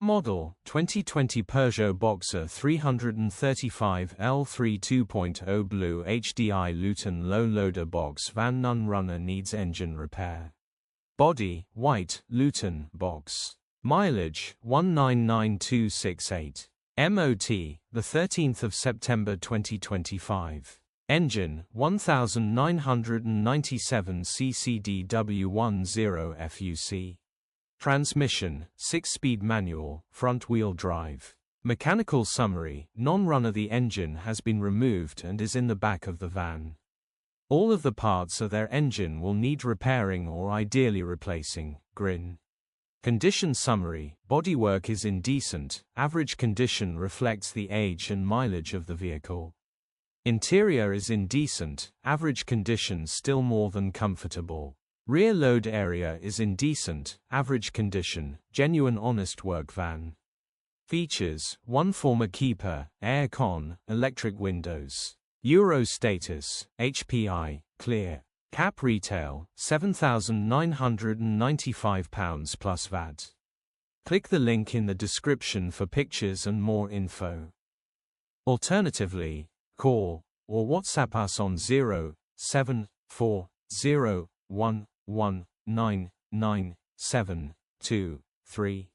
Model, 2020 Peugeot Boxer 335L3 2.0 Bluehdi Luton Low Loader Box Van Non-Runner needs engine repair. Body, white, Luton, box. Mileage, 199268. MOT, the 13th of September 2025. Engine, 1997 ccDW10 FUC. Transmission, 6-speed manual, front-wheel drive. Mechanical summary, non-runner. The engine has been removed and is in the back of the van. All of the parts of their engine will need repairing or ideally replacing. Grin. Condition summary, bodywork is indecent, average condition reflects the age and mileage of the vehicle. Interior is indecent, average condition still more than comfortable. Rear load area is indecent, average condition, genuine honest work van. Features, 1 former keeper, aircon, electric windows. Euro status, HPI, clear. Cap retail, £7,995 plus VAT. Click the link in the description for pictures and more info. Alternatively, call or WhatsApp us on 07401199723.